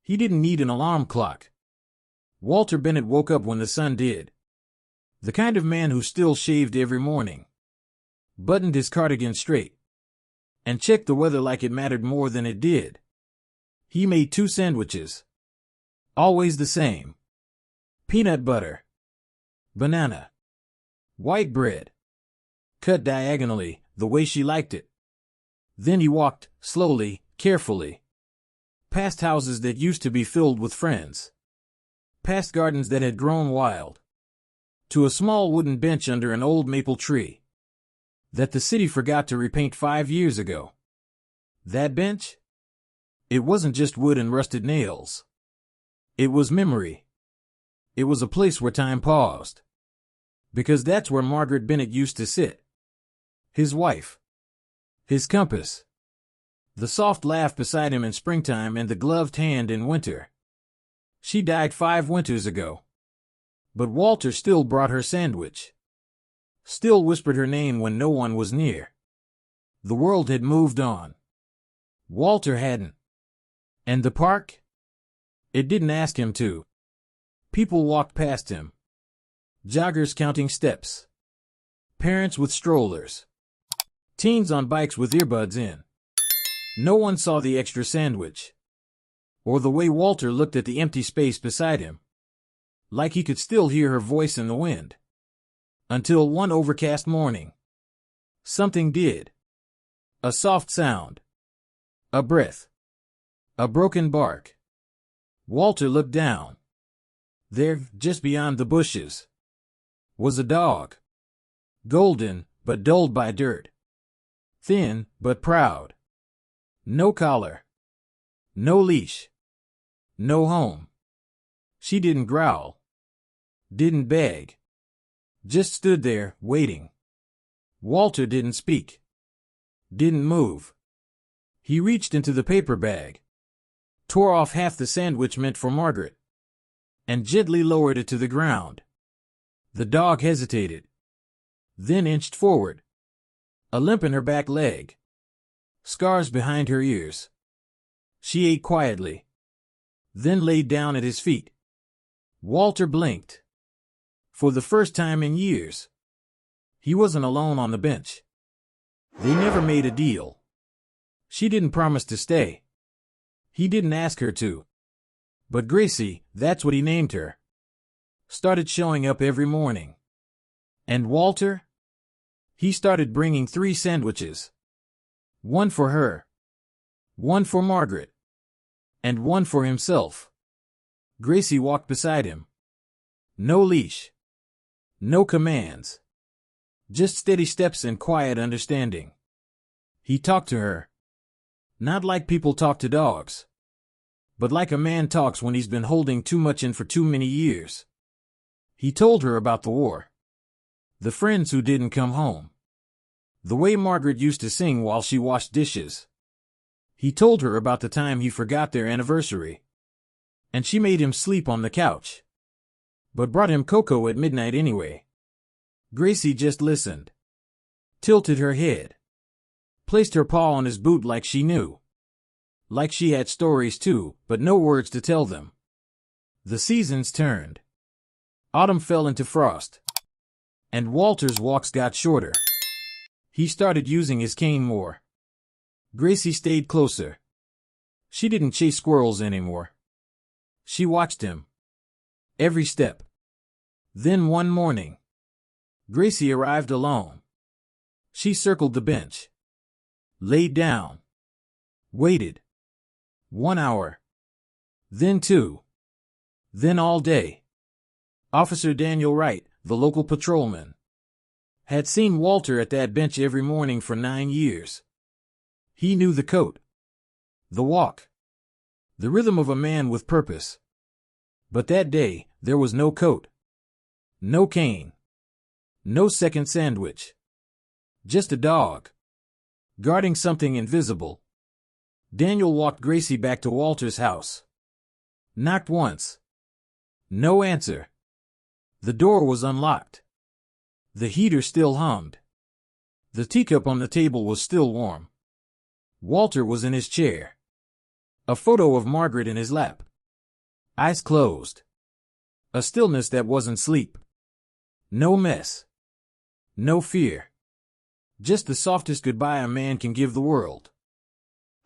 He didn't need an alarm clock. Walter Bennett woke up when the sun did. The kind of man who still shaved every morning, buttoned his cardigan straight, and checked the weather like it mattered more than it did. He made 2 sandwiches. Always the same. Peanut butter. Banana. White bread. Cut diagonally, the way she liked it. Then he walked, slowly, carefully, past houses that used to be filled with friends, past gardens that had grown wild, to a small wooden bench under an old maple tree that the city forgot to repaint 5 years ago. That bench? It wasn't just wood and rusted nails. It was memory. It was a place where time paused. Because that's where Margaret Bennett used to sit. His wife. His compass. The soft laugh beside him in springtime and the gloved hand in winter. She died 5 winters ago. But Walter still brought her sandwich. Still whispered her name when no one was near. The world had moved on. Walter hadn't. And the park? It didn't ask him to. People walked past him. Joggers counting steps. Parents with strollers. Teens on bikes with earbuds in. No one saw the extra sandwich. Or the way Walter looked at the empty space beside him. Like he could still hear her voice in the wind. Until one overcast morning. Something did. A soft sound. A breath. A broken bark. Walter looked down. There, just beyond the bushes, was a dog. Golden, but dulled by dirt. Thin, but proud. No collar. No leash. No home. She didn't growl. Didn't beg. Just stood there, waiting. Walter didn't speak. Didn't move. He reached into the paper bag, tore off half the sandwich meant for Margaret, and gently lowered it to the ground. The dog hesitated, then inched forward, a limp in her back leg, scars behind her ears. She ate quietly, then laid down at his feet. Walter blinked. For the first time in years, he wasn't alone on the bench. They never made a deal. She didn't promise to stay. He didn't ask her to. But Gracie, that's what he named her, started showing up every morning. And Walter? He started bringing 3 sandwiches. One for her. One for Margaret. And one for himself. Gracie walked beside him. No leash. No commands. Just steady steps and quiet understanding. He talked to her. Not like people talk to dogs, but like a man talks when he's been holding too much in for too many years. He told her about the war. The friends who didn't come home. The way Margaret used to sing while she washed dishes. He told her about the time he forgot their anniversary, and she made him sleep on the couch, but brought him cocoa at midnight anyway. Gracie just listened, tilted her head, placed her paw on his boot like she knew. Like she had stories too, but no words to tell them. The seasons turned. Autumn fell into frost. And Walter's walks got shorter. He started using his cane more. Gracie stayed closer. She didn't chase squirrels anymore. She watched him. Every step. Then one morning, Gracie arrived alone. She circled the bench. Laid down. Waited. 1 hour. Then 2. Then all day. Officer Daniel Wright, the local patrolman, had seen Walter at that bench every morning for 9 years. He knew the coat. The walk. The rhythm of a man with purpose. But that day, there was no coat. No cane. No second sandwich. Just a dog. Guarding something invisible. Daniel walked Gracie back to Walter's house. Knocked once. No answer. The door was unlocked. The heater still hummed. The teacup on the table was still warm. Walter was in his chair. A photo of Margaret in his lap. Eyes closed. A stillness that wasn't sleep. No mess. No fear. Just the softest goodbye a man can give the world.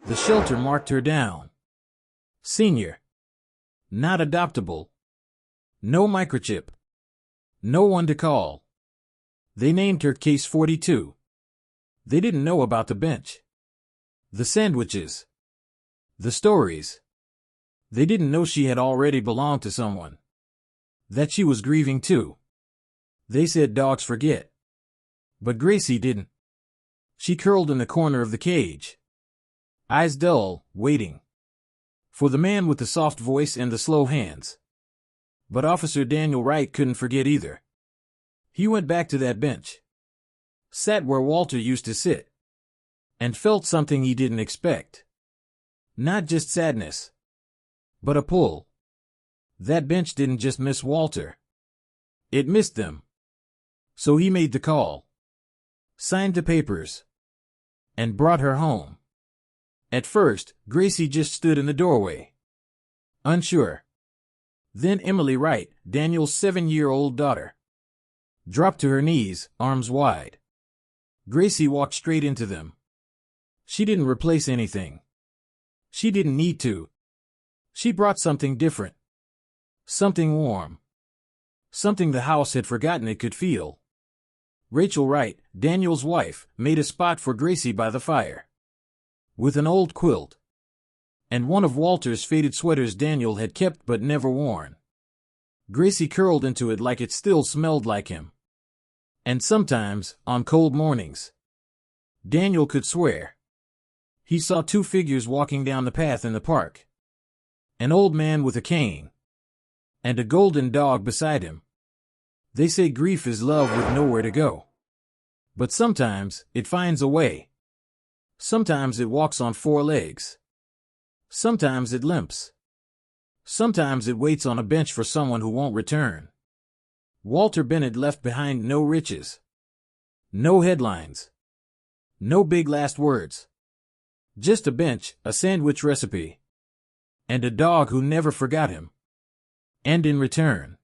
The shelter marked her down. Senior. Not adoptable. No microchip. No one to call. They named her Case 42. They didn't know about the bench. The sandwiches. The stories. They didn't know she had already belonged to someone. That she was grieving too. They said dogs forget. But Gracie didn't. She curled in the corner of the cage. Eyes dull, waiting. For the man with the soft voice and the slow hands. But Officer Daniel Wright couldn't forget either. He went back to that bench. Sat where Walter used to sit. And felt something he didn't expect. Not just sadness. But a pull. That bench didn't just miss Walter. It missed them. So he made the call. Signed the papers. And brought her home. At first, Gracie just stood in the doorway. Unsure. Then Emily Wright, Daniel's 7-year-old daughter. Dropped to her knees, arms wide. Gracie walked straight into them. She didn't replace anything. She didn't need to. She brought something different. Something warm. Something the house had forgotten it could feel. Rachel Wright, Daniel's wife, made a spot for Gracie by the fire. With an old quilt. And one of Walter's faded sweaters Daniel had kept but never worn. Gracie curled into it like it still smelled like him. And sometimes, on cold mornings, Daniel could swear. He saw 2 figures walking down the path in the park. An old man with a cane. And a golden dog beside him. They say grief is love with nowhere to go. But sometimes, it finds a way. Sometimes it walks on 4 legs. Sometimes it limps. Sometimes it waits on a bench for someone who won't return. Walter Bennett left behind no riches. No headlines. No big last words. Just a bench, a sandwich recipe. And a dog who never forgot him. And in return,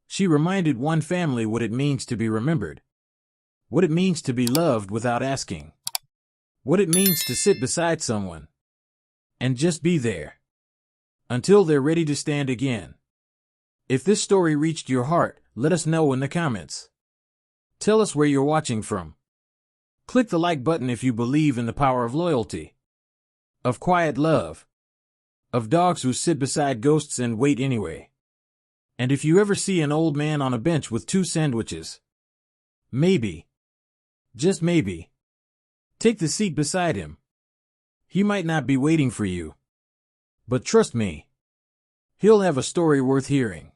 she reminded one family what it means to be remembered. What it means to be loved without asking. What it means to sit beside someone. And just be there. Until they're ready to stand again. If this story reached your heart, let us know in the comments. Tell us where you're watching from. Click the like button if you believe in the power of loyalty. Of quiet love. Of dogs who sit beside ghosts and wait anyway. And if you ever see an old man on a bench with 2 sandwiches, maybe, just maybe, take the seat beside him. He might not be waiting for you. But trust me, he'll have a story worth hearing.